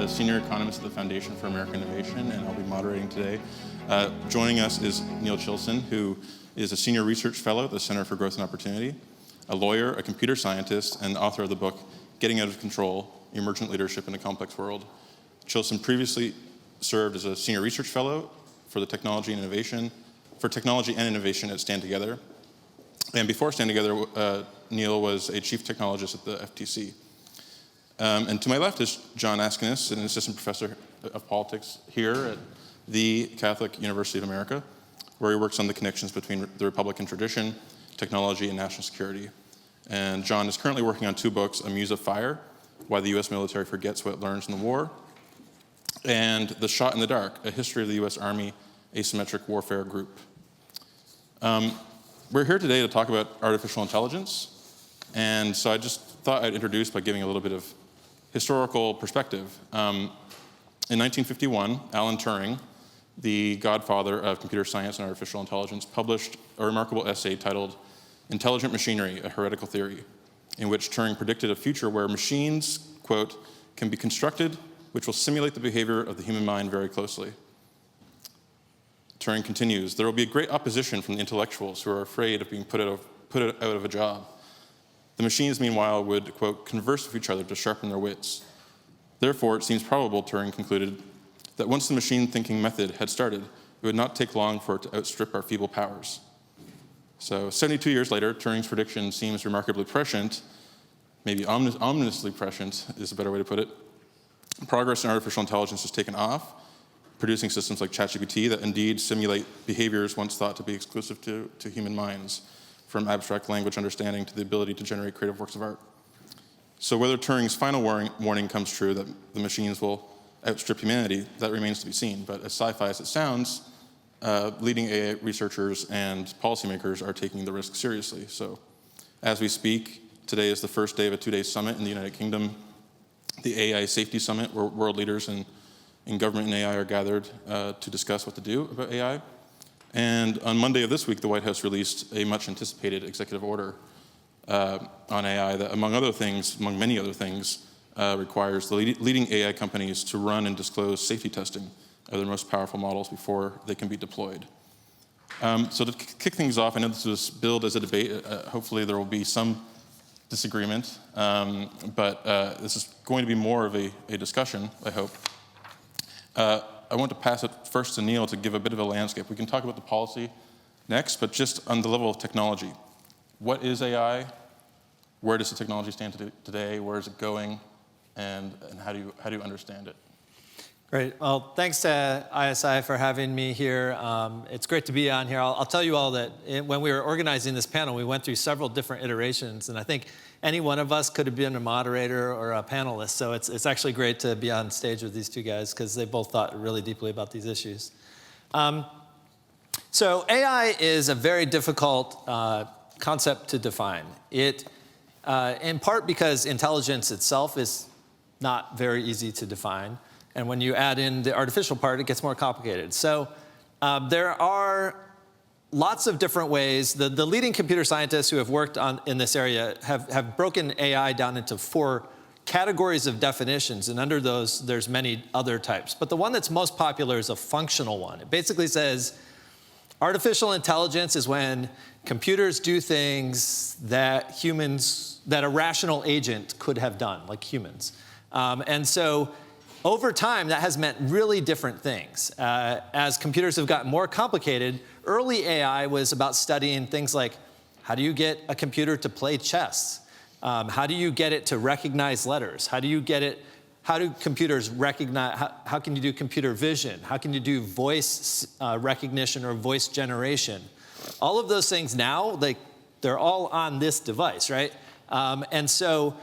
senior economist at the Foundation for American Innovation, and I'll be moderating today. Joining us is Neil Chilson, who is a senior research fellow at the Center for Growth and Opportunity, a lawyer, a computer scientist, and author of the book, Getting Out of Control, Emergent Leadership in a Complex World. Chilson previously served as a senior research fellow for technology and innovation at Stand Together. And before Stand Together, Neil was a chief technologist at the FTC. And to my left is Jon Askonas, an assistant professor of politics here at the Catholic University of America, where he works on the connections between the Republican tradition, technology, and national security. And Jon is currently working on two books, A Muse of Fire, Why the U.S. Military Forgets What It Learns in the War, and The Shot in the Dark, A History of the U.S. Army Asymmetric Warfare Group. We're here today to talk about artificial intelligence, and so I just thought I'd introduce by giving a little bit of historical perspective. In 1951, Alan Turing, the godfather of computer science and artificial intelligence, published a remarkable essay titled Intelligent Machinery, A Heretical Theory, in which Turing predicted a future where machines, quote, can be constructed which will simulate the behavior of the human mind very closely. Turing continues, there will be a great opposition from the intellectuals who are afraid of being put out of a job. The machines, meanwhile, would, quote, converse with each other to sharpen their wits. Therefore, it seems probable, Turing concluded, that once the machine thinking method had started, it would not take long for it to outstrip our feeble powers. So 72 years later, Turing's prediction seems remarkably prescient, maybe ominously prescient is a better way to put it. Progress in artificial intelligence has taken off, producing systems like ChatGPT that indeed simulate behaviors once thought to be exclusive to human minds, from abstract language understanding to the ability to generate creative works of art. So whether Turing's final warning comes true, that the machines will outstrip humanity, that remains to be seen. But as sci-fi as it sounds, leading AI researchers and policymakers are taking the risk seriously. So as we speak, today is the first day of a two-day summit in the United Kingdom, the AI Safety Summit, where world leaders in government and AI are gathered to discuss what to do about AI. And on Monday of this week, the White House released a much anticipated executive order on AI that, among many other things, requires the leading AI companies to run and disclose safety testing of their most powerful models before they can be deployed. So to kick things off, I know this was billed as a debate. Hopefully there will be some disagreement, but this is going to be more of a discussion, I hope. I want to pass it first to Neil to give a bit of a landscape. We can talk about the policy next, but just on the level of technology. What is AI? Where does the technology stand today? Where is it going? And how do you understand it? Great. Well, thanks to ISI for having me here. It's great to be on here. I'll tell you all that when we were organizing this panel, we went through several different iterations, and I think any one of us could have been a moderator or a panelist. So it's actually great to be on stage with these two guys because they both thought really deeply about these issues. So AI is a very difficult concept to define. It, in part because intelligence itself is not very easy to define. And when you add in the artificial part, it gets more complicated. So there are lots of different ways. The leading computer scientists who have worked in this area have broken AI down into 4 categories of definitions. And under those, there's many other types. But the one that's most popular is a functional one. It basically says artificial intelligence is when computers do things that a rational agent could have done, like humans. And so over time, that has meant really different things. As computers have gotten more complicated, early AI was about studying things like, how do you get a computer to play chess? How do you get it to recognize letters? How do computers recognize, how can you do computer vision? How can you do voice recognition or voice generation? All of those things now, they're all on this device, right? And so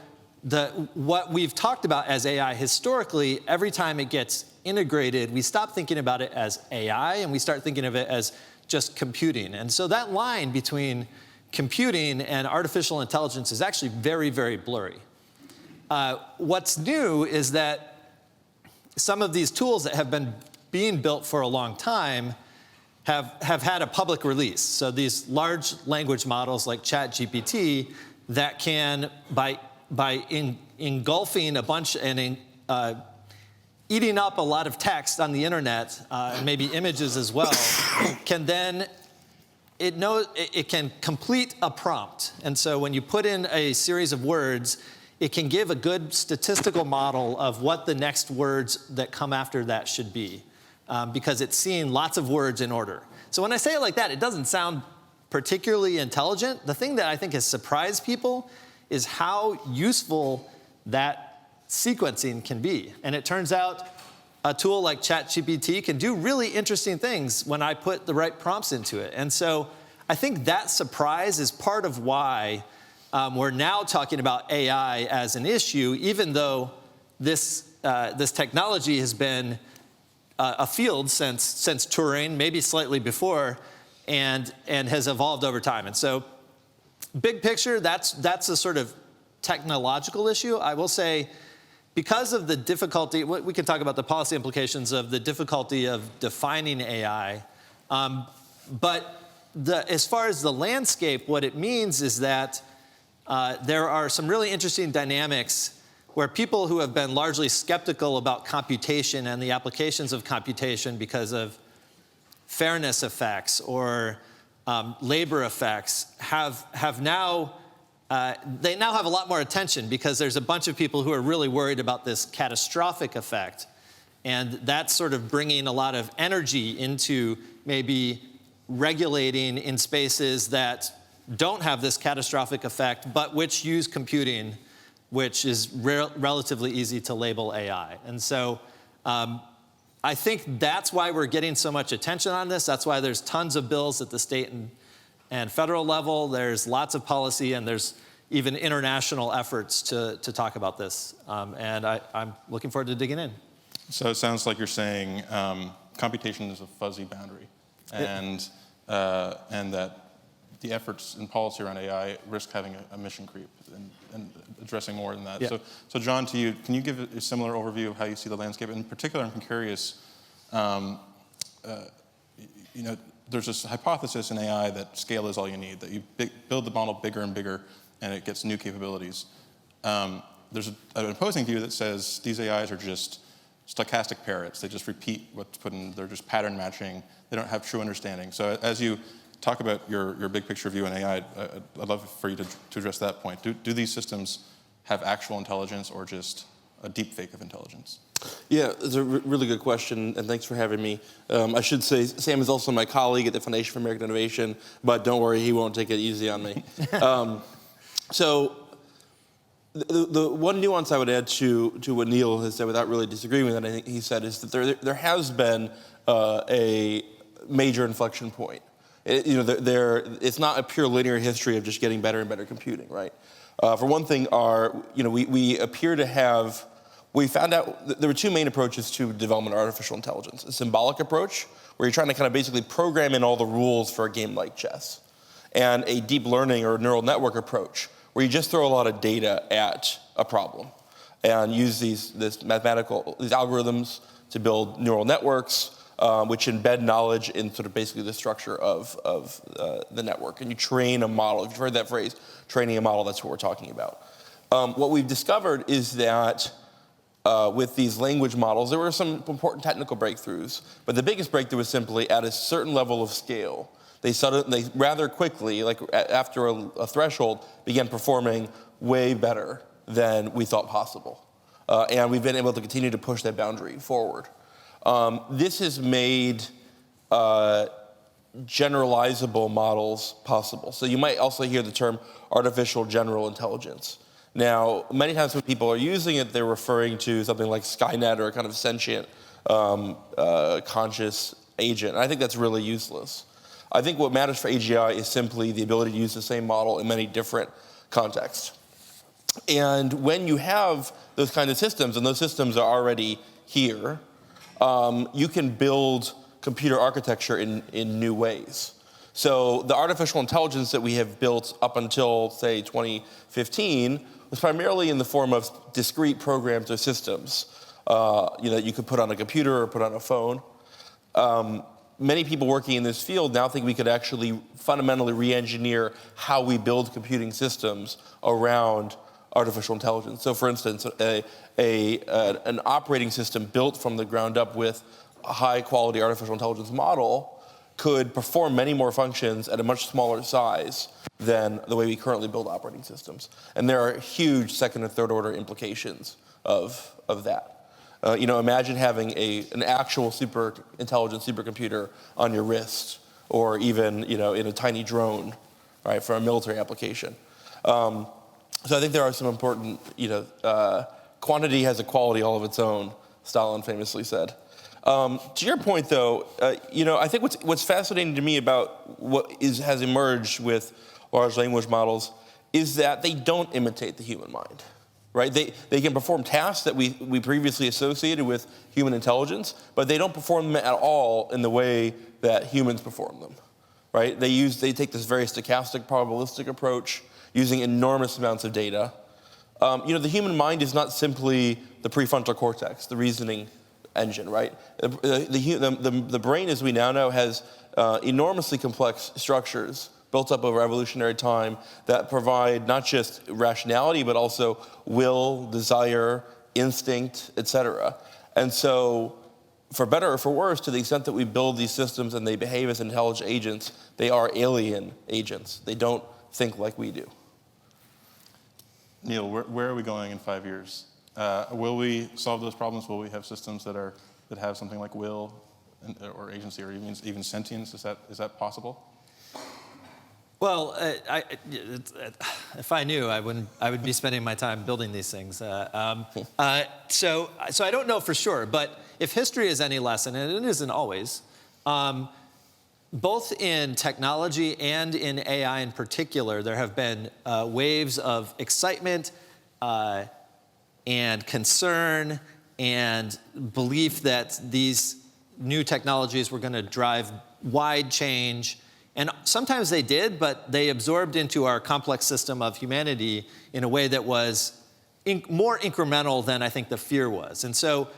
what we've talked about as AI historically, every time it gets integrated, we stop thinking about it as AI and we start thinking of it as just computing. And so that line between computing and artificial intelligence is actually very, very blurry. What's new is that some of these tools that have been being built for a long time have had a public release. So these large language models like ChatGPT that can, by engulfing a bunch and eating up a lot of text on the internet, and maybe images as well, can then, it can complete a prompt. And so when you put in a series of words, it can give a good statistical model of what the next words that come after that should be, because it's seeing lots of words in order. So when I say it like that, it doesn't sound particularly intelligent. The thing that I think has surprised people is how useful that sequencing can be. And it turns out a tool like ChatGPT can do really interesting things when I put the right prompts into it. And so I think that surprise is part of why we're now talking about AI as an issue, even though this technology has been a field since Turing, maybe slightly before, and has evolved over time. And so big picture, that's a sort of technological issue. I will say, because of the difficulty, we can talk about the policy implications of the difficulty of defining AI, but as far as the landscape, what it means is that there are some really interesting dynamics where people who have been largely skeptical about computation and the applications of computation because of fairness effects or labor effects have now, they now have a lot more attention, because there's a bunch of people who are really worried about this catastrophic effect. And that's sort of bringing a lot of energy into maybe regulating in spaces that don't have this catastrophic effect, but which use computing, which is relatively easy to label AI. And so I think that's why we're getting so much attention on this. That's why there's tons of bills at the state and federal level. There's lots of policy, and there's even international efforts to talk about this. And I'm looking forward to digging in. So it sounds like you're saying computation is a fuzzy boundary, and that the efforts in policy around AI risk having a mission creep and addressing more than that. Yeah. So John, to you, can you give a similar overview of how you see the landscape? In particular, I'm curious, there's this hypothesis in AI that scale is all you need, that you build the model bigger and bigger, and it gets new capabilities. There's an opposing view that says these AIs are just stochastic parrots. They just repeat what's put in. They're just pattern matching. They don't have true understanding. So as you talk about your big picture view in AI, I'd love for you to address that point. Do these systems have actual intelligence, or just a deep fake of intelligence? Yeah, it's a really good question, and thanks for having me. I should say Sam is also my colleague at the Foundation for American Innovation, but don't worry, he won't take it easy on me. So the one nuance I would add to what Neil has said, without really disagreeing with it, I think he said, is that there has been a major inflection point. It's not a pure linear history of just getting better and better computing, right? For one thing, we appear to have. We found out that there were two main approaches to development of artificial intelligence. A symbolic approach, where you're trying to kind of basically program in all the rules for a game like chess, and a deep learning or neural network approach, where you just throw a lot of data at a problem and use these algorithms to build neural networks, which embed knowledge in sort of basically the structure of the network. And you train a model. If you've heard that phrase, training a model, that's what we're talking about. What we've discovered is that with these language models, there were some important technical breakthroughs, but the biggest breakthrough was simply at a certain level of scale. They rather quickly, like after a threshold, began performing way better than we thought possible. And we've been able to continue to push that boundary forward. This has made generalizable models possible. So you might also hear the term artificial general intelligence. Now, many times when people are using it, they're referring to something like Skynet or a kind of sentient, conscious agent. And I think that's really useless. I think what matters for AGI is simply the ability to use the same model in many different contexts. And when you have those kind of systems, and those systems are already here, you can build computer architecture in new ways. So the artificial intelligence that we have built up until, say, 2015 was primarily in the form of discrete programs or systems that you could put on a computer or put on a phone. Many people working in this field now think we could actually fundamentally re-engineer how we build computing systems around artificial intelligence. So for instance, an operating system built from the ground up with a high quality artificial intelligence model could perform many more functions at a much smaller size than the way we currently build operating systems. And there are huge second and third order implications of that. Imagine having an actual super intelligent supercomputer on your wrist, or even in a tiny drone, right, for a military application. So I think there are some important, quantity has a quality all of its own, Stalin famously said. To your point, though, I think what's fascinating to me about what has emerged with large language models is that they don't imitate the human mind. Right? They can perform tasks that we previously associated with human intelligence, but they don't perform them at all in the way that humans perform them. Right? They take this very stochastic, probabilistic approach using enormous amounts of data. The human mind is not simply the prefrontal cortex, the reasoning engine, right? The brain, as we now know, has enormously complex structures built up over evolutionary time that provide not just rationality, but also will, desire, instinct, etc. And so, for better or for worse, to the extent that we build these systems and they behave as intelligent agents, they are alien agents. They don't think like we do. Neil, where are we going in 5 years? Will we solve those problems? Will we have systems that have something like will or agency or even sentience? Is that possible? Well, if I knew, I would be spending my time building these things. So I don't know for sure, but if history is any lesson, and it isn't always, both in technology and in AI in particular, there have been waves of excitement and concern and belief that these new technologies were going to drive wide change. And sometimes they did, but they absorbed into our complex system of humanity in a way that was more incremental than I think the fear was. And so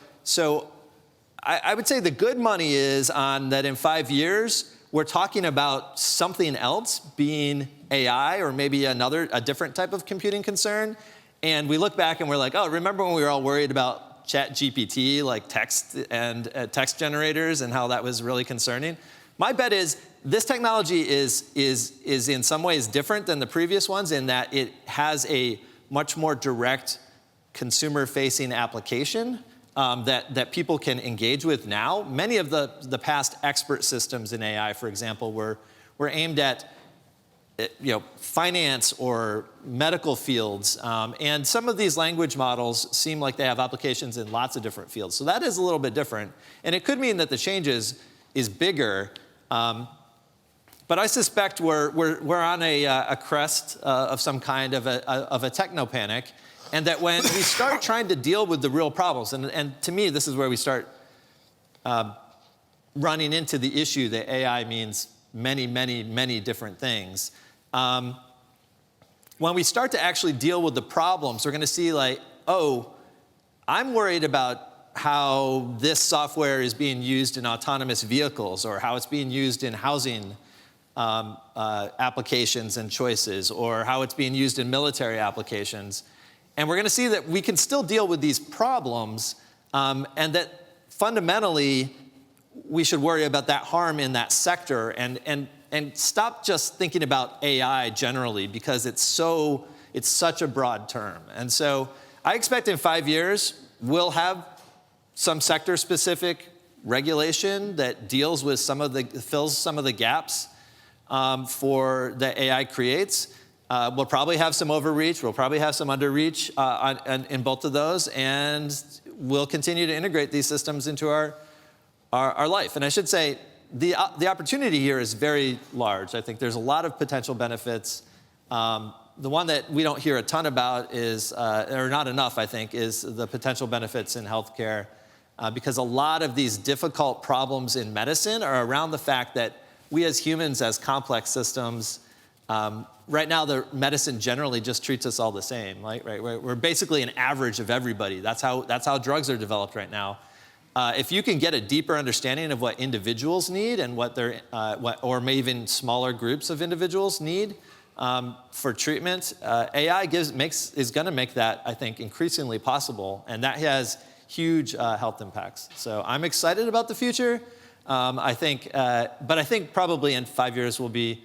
I would say the good money is on that in 5 years, we're talking about something else being AI or maybe a different type of computing concern. And we look back and we're like, oh, remember when we were all worried about ChatGPT, like text and text generators, and how that was really concerning? My bet is this technology is in some ways different than the previous ones in that it has a much more direct consumer-facing application that people can engage with now. Many of the past expert systems in AI, for example, were aimed at finance or medical fields. And some of these language models seem like they have applications in lots of different fields. So that is a little bit different. And it could mean that the change is bigger. But I suspect we're on a crest of some kind of a techno panic, and that when we start trying to deal with the real problems, and to me this is where we start running into the issue that AI means many, many, many different things. When we start to actually deal with the problems, we're going to see like, oh, I'm worried about how this software is being used in autonomous vehicles, or how it's being used in housing applications and choices, or how it's being used in military applications. And we're going to see that we can still deal with these problems, and that fundamentally we should worry about that harm in that sector and stop just thinking about AI generally, because it's such a broad term. And so I expect in 5 years we'll have some sector-specific regulation that deals with fills some of the gaps for that AI creates. We'll probably have some overreach. We'll probably have some underreach in both of those, and we'll continue to integrate these systems into our life. And I should say, the opportunity here is very large. I think there's a lot of potential benefits. The one that we don't hear a ton about is, or not enough, I think, is the potential benefits in healthcare. Because a lot of these difficult problems in medicine are around the fact that we as humans, as complex systems, right now the medicine generally just treats us all the same. Right? We're basically an average of everybody. That's how drugs are developed right now. If you can get a deeper understanding of what individuals need and or maybe even smaller groups of individuals need, for treatment. AI is going to make that, I think, increasingly possible, and that has huge health impacts. So I'm excited about the future. But I think probably in 5 years we'll be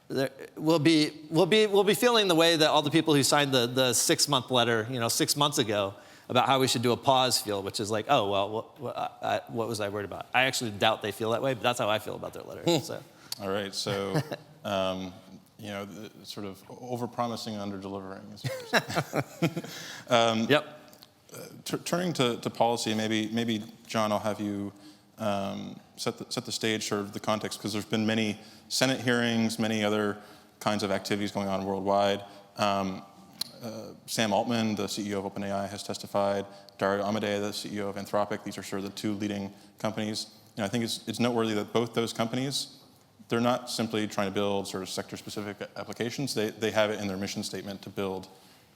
feeling the way that all the people who signed the 6-month letter, 6 months ago, about how we should do a pause feel, which is like, oh well, what was I worried about? I actually doubt they feel that way, but that's how I feel about their letter. So. All right, so sort of over-promising and under-delivering. Yep. Turning to policy, maybe John, I'll have you set the stage, sort of the context, because there's been many Senate hearings, many other kinds of activities going on worldwide. Sam Altman, the CEO of OpenAI, has testified. Dario Amodei, the CEO of Anthropic. These are sort of the two leading companies. I think it's noteworthy that both those companies, they're not simply trying to build sort of sector-specific applications. They have it in their mission statement to build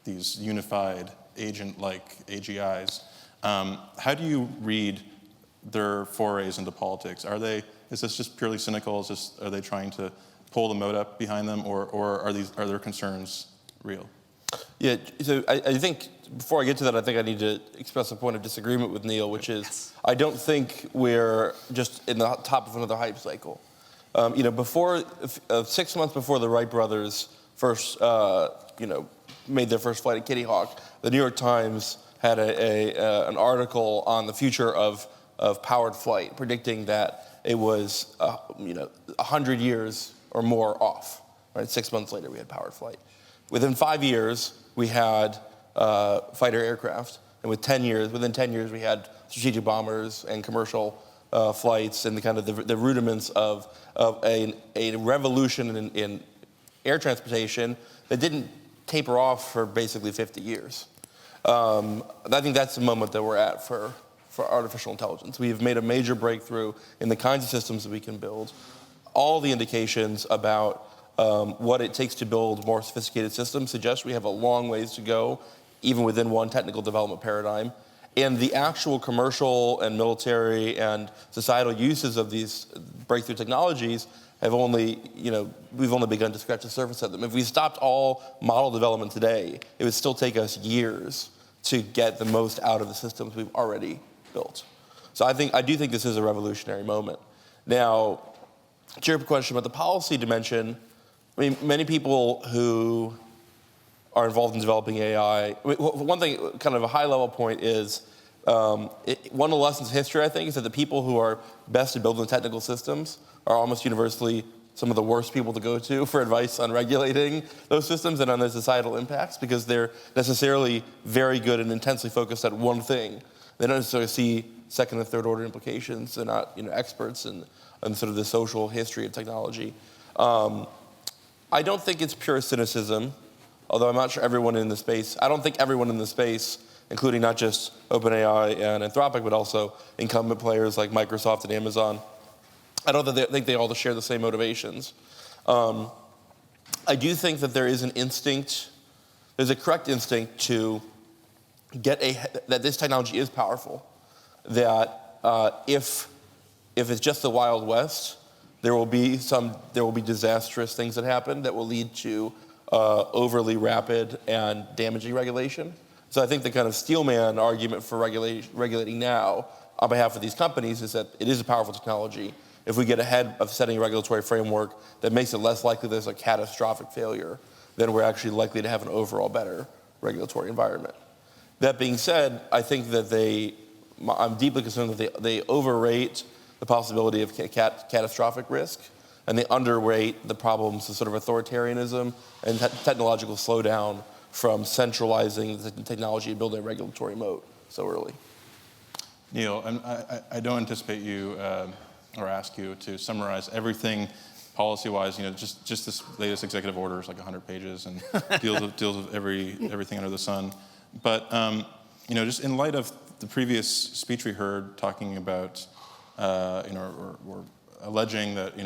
these unified agent-like AGIs. How do you read their forays into politics? Is this just purely cynical? Are they trying to pull the moat up behind them, or are their concerns real? Yeah, so I think before I get to that, I think I need to express a point of disagreement with Neil, which is I don't think we're just in the top of another hype cycle. Before 6 months before the Wright brothers first, made their first flight at Kitty Hawk, the New York Times had an article on the future of powered flight, predicting that it was 100 years or more off. Right, 6 months later, we had powered flight. Within 5 years, we had fighter aircraft, and within 10 years, we had strategic bombers and commercial flights, and the rudiments of a revolution in air transportation that didn't taper off for basically 50 years. I think that's the moment that we're at for artificial intelligence. We have made a major breakthrough in the kinds of systems that we can build. All the indications about what it takes to build more sophisticated systems suggest we have a long ways to go, even within one technical development paradigm. And the actual commercial and military and societal uses of these breakthrough technologies we've only begun to scratch the surface of them. If we stopped all model development today, it would still take us years to get the most out of the systems we've already built. So I do think this is a revolutionary moment. Now, to your question about the policy dimension, many people who are involved in developing AI, one thing, kind of a high-level point is, one of the lessons of history, I think, is that the people who are best at building technical systems are almost universally some of the worst people to go to for advice on regulating those systems and on their societal impacts, because they're necessarily very good and intensely focused at one thing. They don't necessarily see second and third order implications. They're not experts in sort of the social history of technology. I don't think it's pure cynicism, although I'm not sure everyone in the space, I don't think everyone in the space, including not just OpenAI and Anthropic, but also incumbent players like Microsoft and Amazon, I don't think they all share the same motivations. I do think that there is there's a correct instinct to that this technology is powerful, that if it's just the Wild West, there will be disastrous things that happen that will lead to overly rapid and damaging regulation. So I think the kind of steelman argument for regulating now on behalf of these companies is that it is a powerful technology. If we get ahead of setting a regulatory framework that makes it less likely there's a catastrophic failure, then we're actually likely to have an overall better regulatory environment. That being said, I think that I'm deeply concerned that they overrate the possibility of catastrophic risk, and they underrate the problems of sort of authoritarianism and technological slowdown from centralizing the technology and building a regulatory moat so early. Neil, I don't anticipate you or ask you to summarize everything policy-wise. Just this latest executive order is like 100 pages and deals with everything under the sun. But just in light of the previous speech we heard talking about, or alleging that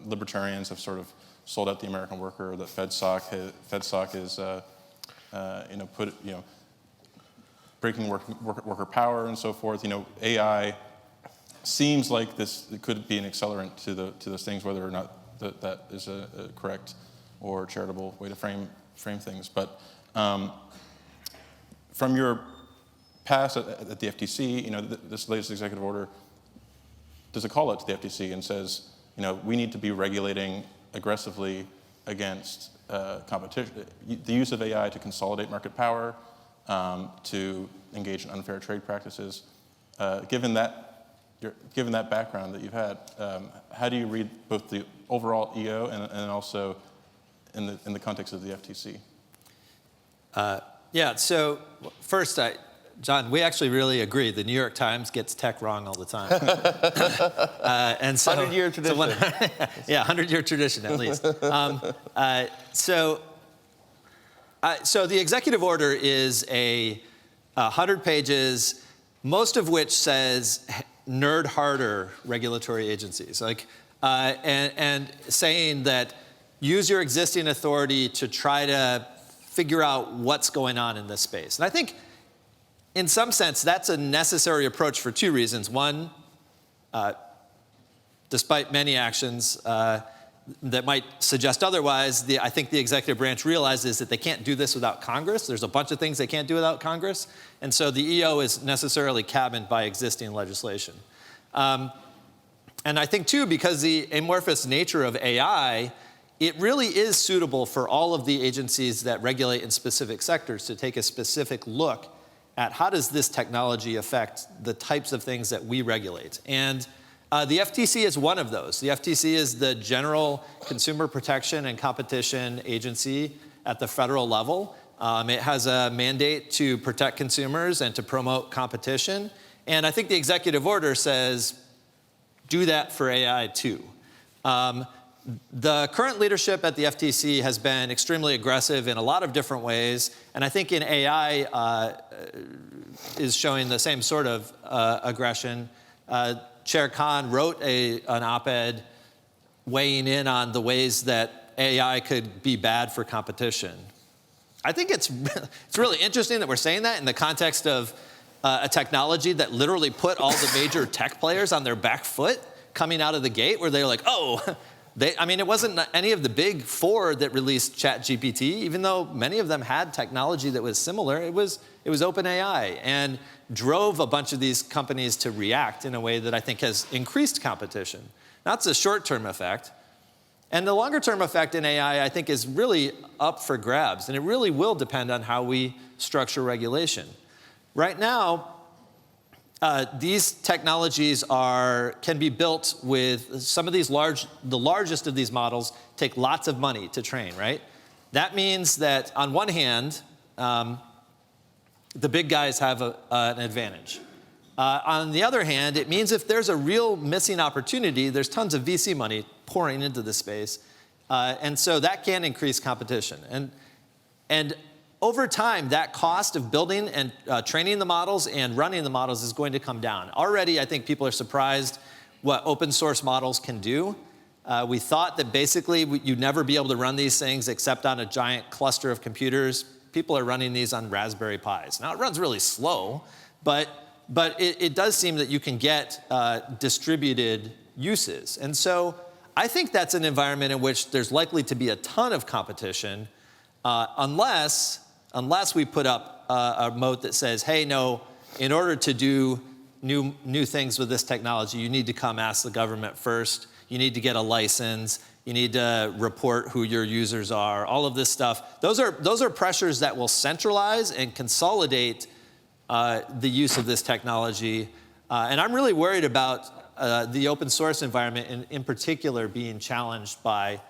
libertarians have sort of sold out the American worker, that FedSoc is breaking worker power and so forth. AI seems like it could be an accelerant to those things, whether or not that is a correct or charitable way to frame things. But from your past at the FTC, this latest executive order does a call out to the FTC and says, we need to be regulating aggressively against competition, the use of AI to consolidate market power, to engage in unfair trade practices. Given that background that you've had, how do you read both the overall EO and also in the context of the FTC? So first, John, we actually really agree. The New York Times gets tech wrong all the time. And so, 100-year tradition. 100-year tradition at least. So the executive order is 100 pages, most of which says nerd harder regulatory agencies, and saying that use your existing authority to try to figure out what's going on in this space. And I think, in some sense, that's a necessary approach for two reasons. One, despite many actions that might suggest otherwise, I think the executive branch realizes that they can't do this without Congress. There's a bunch of things they can't do without Congress. And so the EO is necessarily cabined by existing legislation. And I think, too, because the amorphous nature of AI, it really is suitable for all of the agencies that regulate in specific sectors to take a specific look at how does this technology affect the types of things that we regulate. And the FTC is one of those. The FTC is the general consumer protection and competition agency at the federal level. It has a mandate to protect consumers and to promote competition. And I think the executive order says, do that for AI too. The current leadership at the FTC has been extremely aggressive in a lot of different ways, and I think in AI is showing the same sort of aggression. Chair Khan wrote an op-ed weighing in on the ways that AI could be bad for competition. I think it's really interesting that we're saying that in the context of a technology that literally put all the major tech players on their back foot coming out of the gate, where they're like, it wasn't any of the big four that released ChatGPT, even though many of them had technology that was similar. It was OpenAI, and drove a bunch of these companies to react in a way that I think has increased competition. That's a short-term effect. And the longer-term effect in AI, I think, is really up for grabs, and it really will depend on how we structure regulation. Right now, these technologies can be built with some of these the largest of these models take lots of money to train, right? That means that on one hand, the big guys have an advantage. On the other hand, it means if there's a real missing opportunity, there's tons of VC money pouring into the space. And so that can increase competition. And over time, that cost of building and training the models and running the models is going to come down. Already, I think people are surprised what open source models can do. We thought that basically you'd never be able to run these things except on a giant cluster of computers. People are running these on Raspberry Pis. Now, it runs really slow, but it does seem that you can get distributed uses. And so I think that's an environment in which there's likely to be a ton of competition, unless we put up a moat that says, hey, no, in order to do new things with this technology, you need to come ask the government first. You need to get a license. You need to report who your users are, all of this stuff. Those are pressures that will centralize and consolidate the use of this technology. And I'm really worried about the open source environment in particular being challenged by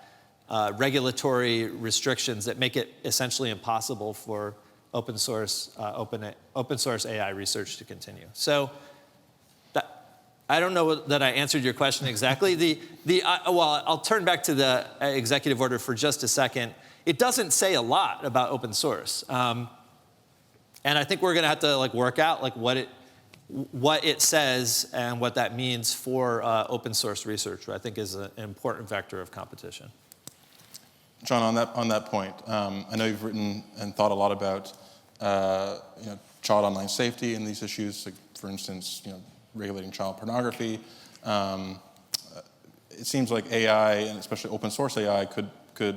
regulatory restrictions that make it essentially impossible for open source AI research to continue. So I don't know that I answered your question exactly. I'll turn back to the executive order for just a second. It doesn't say a lot about open source, and I think we're going to have to work out what it says and what that means for open source research, which I think is an important vector of competition. John, on that point, I know you've written and thought a lot about child online safety and these issues. Like, for instance, regulating child pornography. it seems like AI, and especially open source AI, could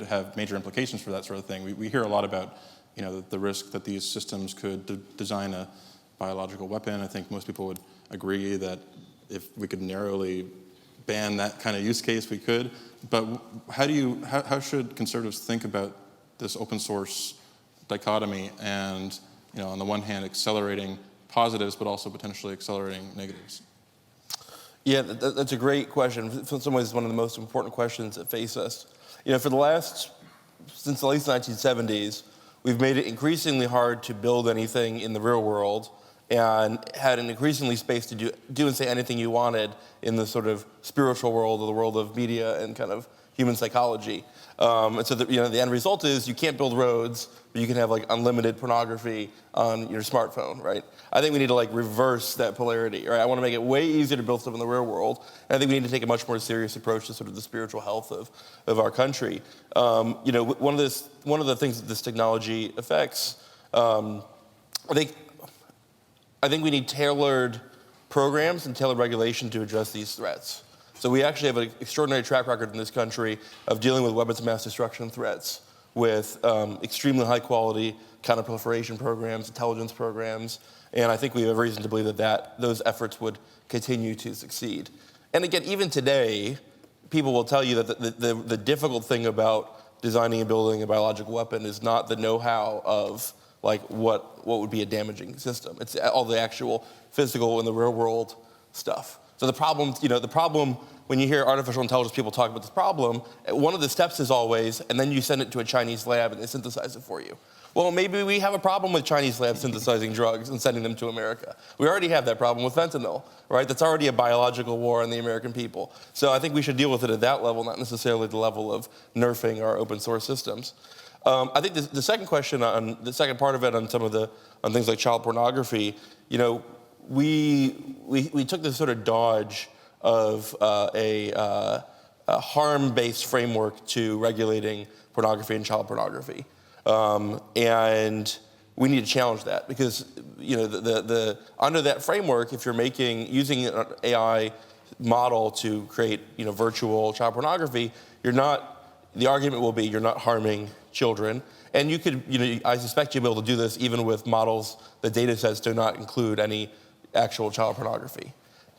have major implications for that sort of thing. We hear a lot about, the risk that these systems could design a biological weapon. I think most people would agree that if we could narrowly ban that kind of use case, we could. But how should conservatives think about this open source dichotomy and, on the one hand, accelerating positives, but also potentially accelerating negatives? Yeah, that's a great question. In some ways, one of the most important questions that face us. Since at least the 1970s, we've made it increasingly hard to build anything in the real world and had an increasingly space to do and say anything you wanted in the sort of spiritual world or the world of media and kind of human psychology. And so the end result is you can't build roads, but you can have unlimited pornography on your smartphone, right? I think we need to reverse that polarity, right? I want to make it way easier to build stuff in the real world. And I think we need to take a much more serious approach to sort of the spiritual health of our country. One of the things that this technology affects, I think we need tailored programs and tailored regulation to address these threats. So we actually have an extraordinary track record in this country of dealing with weapons of mass destruction threats with extremely high quality counterproliferation programs, intelligence programs, and I think we have reason to believe that those efforts would continue to succeed. And again, even today, people will tell you that the difficult thing about designing and building a biological weapon is not the know-how of what would be a damaging system. It's all the actual physical and the real world stuff. So the problem when you hear artificial intelligence people talk about this problem, one of the steps is always, and then you send it to a Chinese lab and they synthesize it for you. Well, maybe we have a problem with Chinese labs synthesizing drugs and sending them to America. We already have that problem with fentanyl, right? That's already a biological war on the American people. So I think we should deal with it at that level, not necessarily the level of nerfing our open source systems. I think the second question on the second part of it on things like child pornography, we took this sort of dodge of a harm-based framework to regulating pornography and child pornography, and we need to challenge that because under that framework, if you're using an AI model to create virtual child pornography, the argument will be you're not harming children. And you could, I suspect you'll be able to do this even with models that data sets do not include any actual child pornography.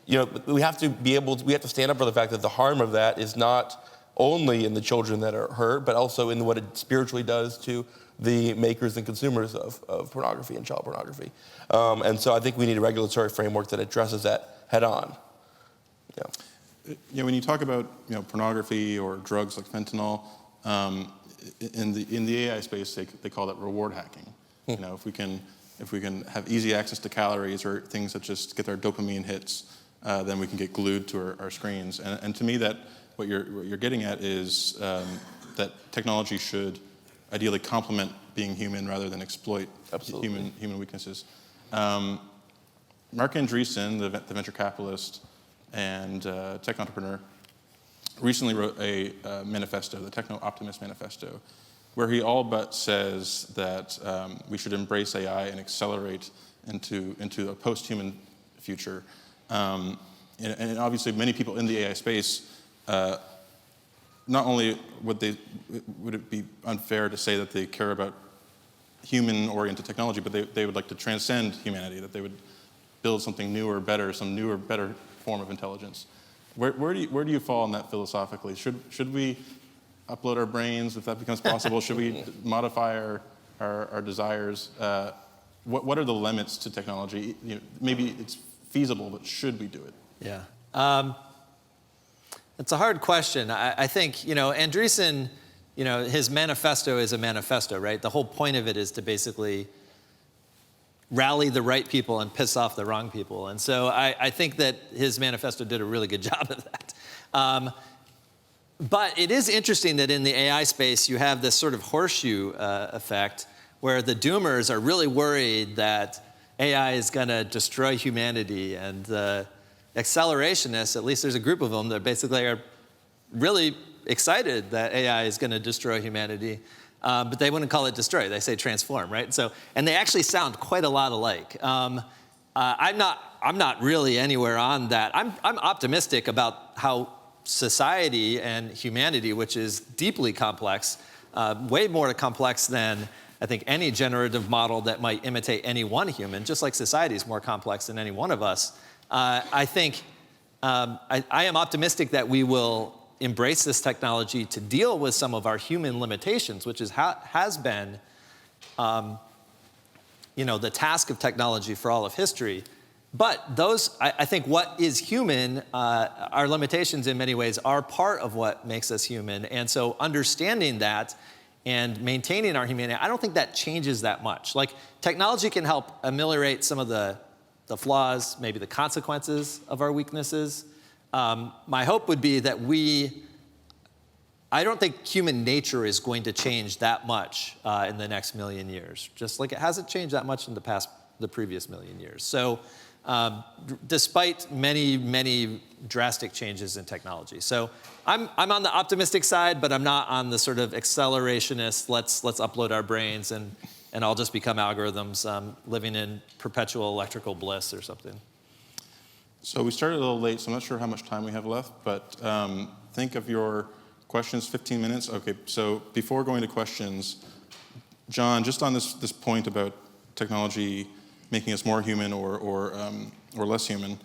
We have to stand up for the fact that the harm of that is not only in the children that are hurt, but also in what it spiritually does to the makers and consumers of pornography and child pornography. And so I think we need a regulatory framework that addresses that head on. When you talk about pornography or drugs like fentanyl, in the AI space, they call that reward hacking. If we can have easy access to calories or things that just get our dopamine hits, then we can get glued to our screens. And to me, that what you're getting at is that technology should ideally complement being human rather than exploit human weaknesses. Mark Andreessen, the venture capitalist and tech entrepreneur, recently wrote a manifesto, the Techno-Optimist Manifesto, where he all but says that we should embrace AI and accelerate into a post-human future. And obviously, many people in the AI space, not only would it be unfair to say that they care about human-oriented technology, but they would like to transcend humanity, that they would build something newer, better, some newer, better form of intelligence. Where do you fall on that philosophically? Should we upload our brains if that becomes possible? Should we modify our desires? What are the limits to technology? Maybe it's feasible, but should we do it? Yeah, it's a hard question. I think Andreessen, his manifesto is a manifesto, right? The whole point of it is to basically rally the right people and piss off the wrong people. And so I think that his manifesto did a really good job of that. But it is interesting that in the AI space, you have this sort of horseshoe effect where the doomers are really worried that AI is going to destroy humanity. And the accelerationists, at least there's a group of them that basically are really excited that AI is going to destroy humanity. But they wouldn't call it destroy. They say transform, right? So, and they actually sound quite a lot alike. I'm not really anywhere on that. I'm optimistic about how society and humanity, which is deeply complex, way more complex than I think any generative model that might imitate any one human, just like society is more complex than any one of us. I think I am optimistic that we will embrace this technology to deal with some of our human limitations, which has been the task of technology for all of history. But those, I think what is human, our limitations in many ways are part of what makes us human. And so understanding that and maintaining our humanity, I don't think that changes that much. Like, technology can help ameliorate some of the flaws, maybe the consequences of our weaknesses. My hope would be that I don't think human nature is going to change that much in the next million years, just like it hasn't changed that much in the previous million years. So despite many, many drastic changes in technology. So I'm on the optimistic side, but I'm not on the sort of accelerationist, let's upload our brains and all just become algorithms living in perpetual electrical bliss or something. So we started a little late, so I'm not sure how much time we have left, but think of your questions, 15 minutes. Okay, so before going to questions, Jon, just on this point about technology making us more human or less human,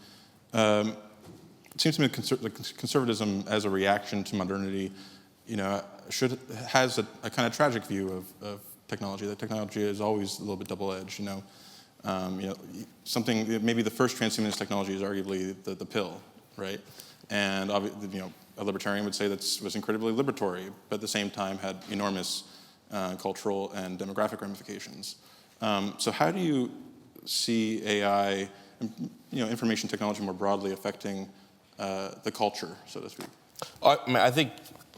it seems to me conservatism as a reaction to modernity, has a kind of tragic view of technology. That technology is always a little bit double-edged. Something, maybe the first transhumanist technology is arguably the pill, right? And a libertarian would say that was incredibly liberatory, but at the same time had enormous cultural and demographic ramifications. So how do you see AI, information technology more broadly affecting the culture, so to speak? I think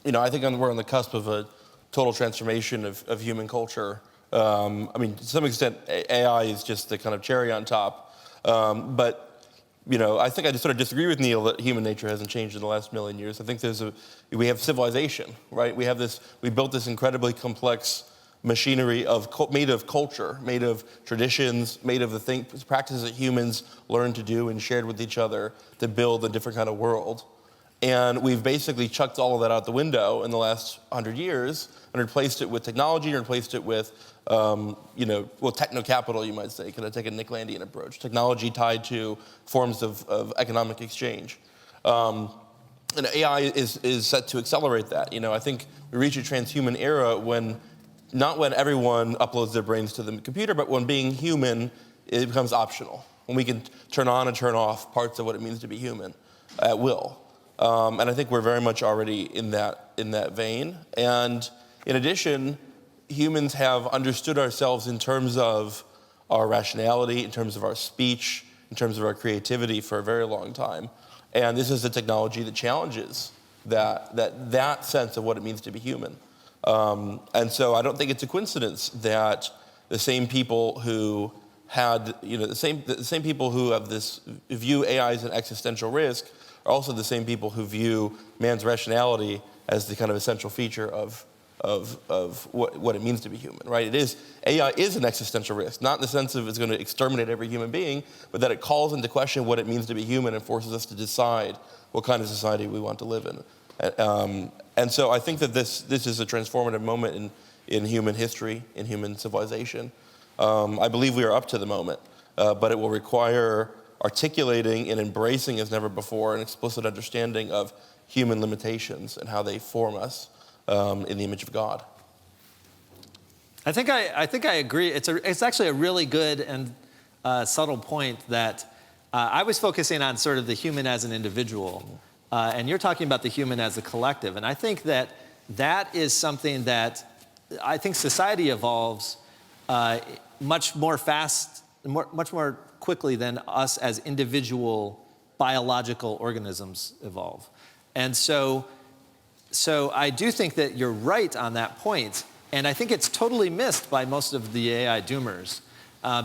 we're on the cusp of a total transformation of human culture. To some extent, AI is just the kind of cherry on top. But I think I just sort of disagree with Neil that human nature hasn't changed in the last million years. I think we have civilization, right? We built this incredibly complex machinery made of culture, made of traditions, made of the practices that humans learned to do and shared with each other to build a different kind of world. And we've basically chucked all of that out the window in the last 100 years and replaced it with technology, and replaced it with, techno-capital, you might say, kind of take a Nick Landian approach. Technology tied to forms of economic exchange. And AI is set to accelerate that. I think we reach a transhuman era not when everyone uploads their brains to the computer, but when being human, it becomes optional. When we can turn on and turn off parts of what it means to be human at will. And I think we're very much already in that vein. And in addition, humans have understood ourselves in terms of our rationality, in terms of our speech, in terms of our creativity for a very long time. And this is a technology that challenges that sense of what it means to be human. And so I don't think it's a coincidence that the same people who had, the same people who have view AI as an existential risk are also the same people who view man's rationality as the kind of essential feature of what it means to be human, right? AI is an existential risk, not in the sense of it's going to exterminate every human being, but that it calls into question what it means to be human and forces us to decide what kind of society we want to live in. And so I think that this is a transformative moment in human history, in human civilization. I believe we are up to the moment, but it will require articulating and embracing as never before an explicit understanding of human limitations and how they form us in the image of God. I think I agree. It's actually a really good and subtle point that I was focusing on sort of the human as an individual, and you're talking about the human as a collective. And I think that is something that I think society evolves much more quickly than us as individual biological organisms evolve. And so I do think that you're right on that point, and I think it's totally missed by most of the AI doomers.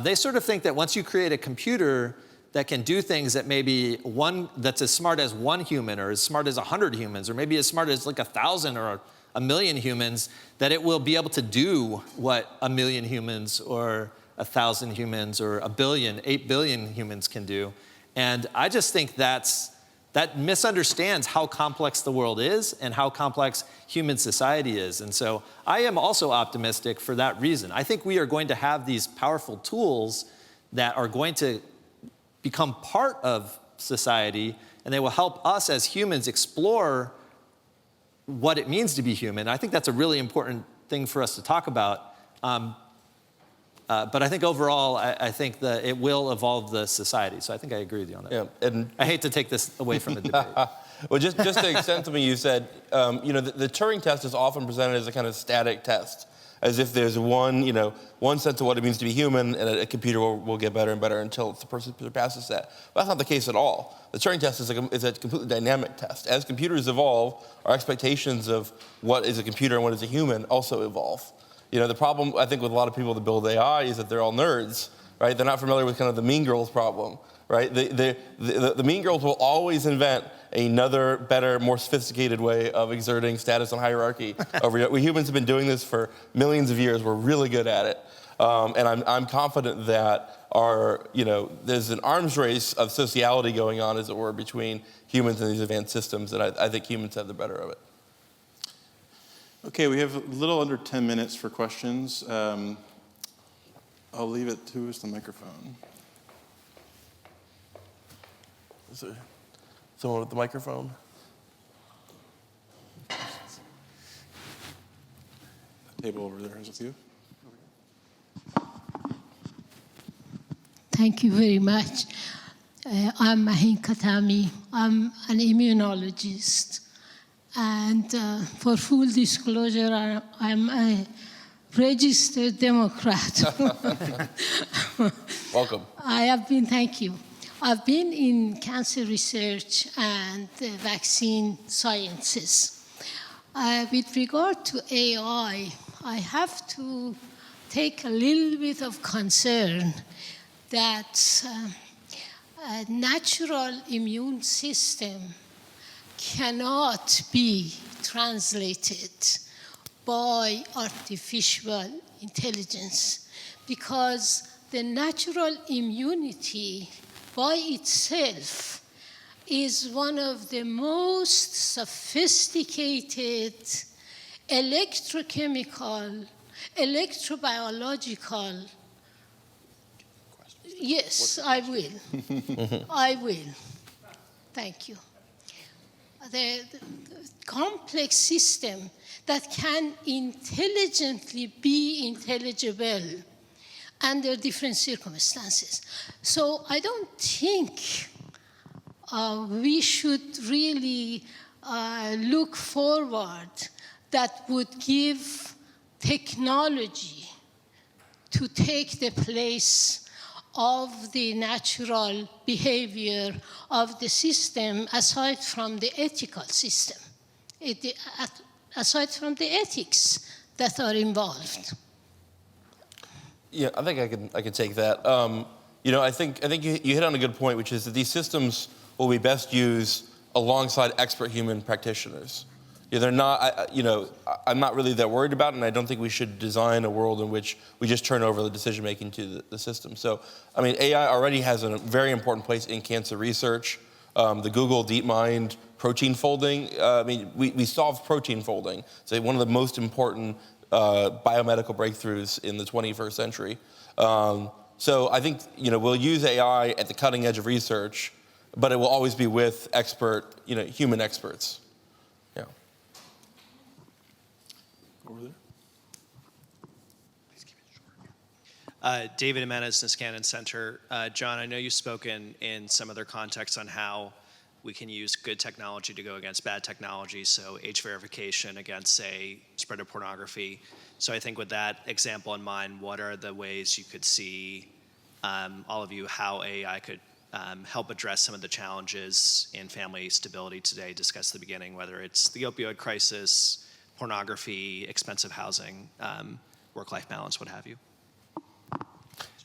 They sort of think that once you create a computer that can do things that maybe that's as smart as one human, or as smart as 100 humans, or maybe as smart as like 1,000 or a million humans, that it will be able to do what 1 million humans or 1,000 humans or 8 billion humans can do. And I just think that's that misunderstands how complex the world is and how complex human society is. And so I am also optimistic for that reason. I think we are going to have these powerful tools that are going to become part of society, and they will help us as humans explore what it means to be human. I think that's a really important thing for us to talk about. But I think overall, I think that it will evolve the society. So I think I agree with you on that. Yeah, and I hate to take this away from the debate. well, just to extend something you said, the Turing test is often presented as a kind of static test, as if there's one sense of what it means to be human, and a computer will get better and better until the person surpasses that. But that's not the case at all. The Turing test is a completely dynamic test. As computers evolve, our expectations of what is a computer and what is a human also evolve. The problem, I think, with a lot of people that build AI is that they're all nerds, right? They're not familiar with kind of the mean girls problem, right? The mean girls will always invent another, better, more sophisticated way of exerting status and hierarchy over. We humans have been doing this for millions of years. We're really good at it. And I'm confident that there's an arms race of sociality going on, as it were, between humans and these advanced systems, and I think humans have the better of it. Okay, we have a little under 10 minutes for questions. I'll leave it to the microphone. Is there someone with the microphone? The table over there is with you. Thank you very much. I'm Mahin Khatami. I'm an immunologist. And for full disclosure, I'm a registered Democrat. Welcome. Thank you. I've been in cancer research and vaccine sciences. With regard to AI, I have to take a little bit of concern that a natural immune system cannot be translated by artificial intelligence, because the natural immunity by itself is one of the most sophisticated electrochemical, electrobiological. Yes, I will. I will. Thank you. The complex system that can intelligently be intelligible under different circumstances. So I don't think we should really look forward that would give technology to take the place of the natural behavior of the system, aside from the ethical system, aside from the ethics that are involved. Yeah, I think I can take that. I think you hit on a good point, which is that these systems will be best used alongside expert human practitioners. They're not. I'm not really that worried about it, and I don't think we should design a world in which we just turn over the decision making to the system. So, AI already has a very important place in cancer research. The Google DeepMind protein folding. We solved protein folding. It's one of the most important biomedical breakthroughs in the 21st century. So I think we'll use AI at the cutting edge of research, but it will always be with human experts. Yeah. Over there. Please keep it short. David Jimenez, Niskanen Center. Jon, I know you've spoken in some other contexts on how we can use good technology to go against bad technology, so age verification against, say, spread of pornography. So I think with that example in mind, what are the ways you could see, all of you, how AI could help address some of the challenges in family stability today, discussed at the beginning, whether it's the opioid crisis, pornography, expensive housing, work-life balance, what have you?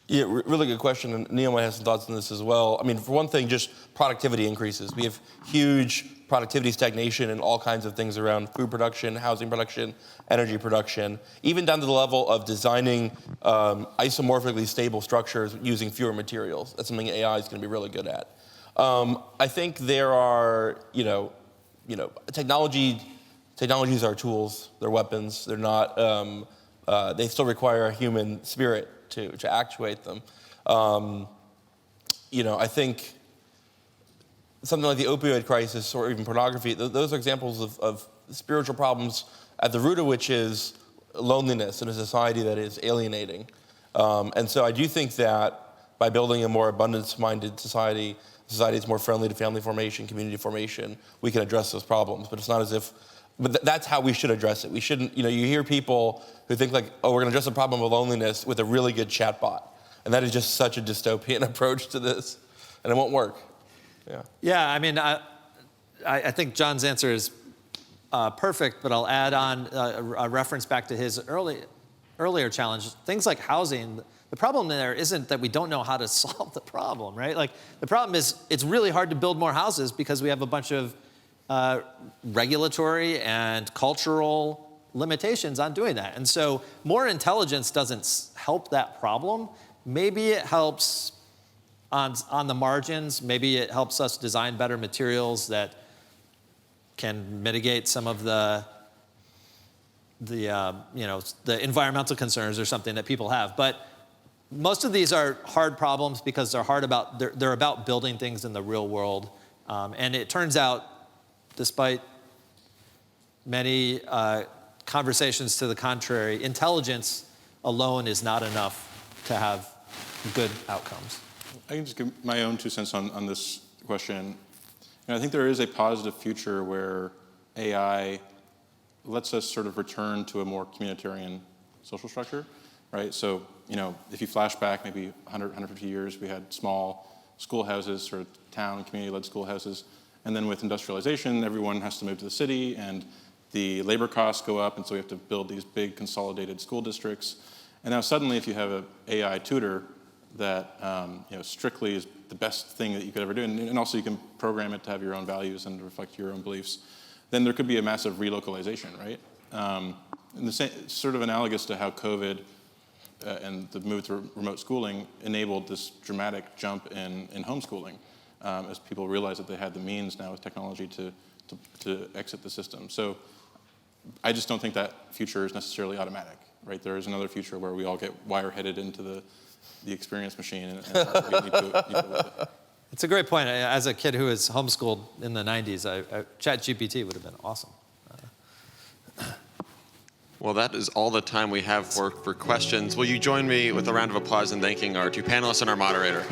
Yeah, really good question, and Neil might have some thoughts on this as well. For one thing, just productivity increases. We have huge productivity stagnation in all kinds of things around food production, housing production, energy production, even down to the level of designing isomorphically stable structures using fewer materials. That's something AI is going to be really good at. I think there are, technologies are tools, they're weapons, they're not, they still require a human spirit to actuate them. I think something like the opioid crisis or even pornography, those are examples of spiritual problems at the root of which is loneliness in a society that is alienating. And so I do think that by building a more abundance-minded society that's more friendly to family formation, community formation, we can address those problems. But it's not as if, that's how we should address it. We shouldn't, you hear people who think like, oh, we're gonna address the problem of loneliness with a really good chatbot. And that is just such a dystopian approach to this, and it won't work. Yeah, I mean, I think John's answer is perfect, but I'll add on a reference back to his earlier challenge. Things like housing, the problem there isn't that we don't know how to solve the problem, right? Like, the problem is it's really hard to build more houses because we have a bunch of regulatory and cultural limitations on doing that. And so more intelligence doesn't help that problem. Maybe it helps on the margins. Maybe it helps us design better materials that can mitigate some of the environmental concerns or something that people have. But most of these are hard problems because they're about building things in the real world. And it turns out, despite many conversations to the contrary, intelligence alone is not enough to have good outcomes. I can just give my own 2 cents on this question. I think there is a positive future where AI lets us sort of return to a more communitarian social structure, right? So, if you flash back maybe 100, 150 years, we had small schoolhouses, sort of town, community-led schoolhouses. And then with industrialization, everyone has to move to the city, and the labor costs go up, and so we have to build these big consolidated school districts. And now suddenly, if you have an AI tutor that strictly is the best thing that you could ever do, and also you can program it to have your own values and reflect your own beliefs, then there could be a massive relocalization, right? And the same, sort of analogous to how COVID and the move to remote schooling enabled this dramatic jump in homeschooling, as people realized that they had the means now with technology to exit the system. So I just don't think that future is necessarily automatic, right? There is another future where we all get wire-headed into the experience machine, and we need to live it. It's a great point. As a kid who was homeschooled in the 90s, ChatGPT would have been awesome. Well, that is all the time we have for questions. Will you join me with a round of applause in thanking our 2 panelists and our moderator?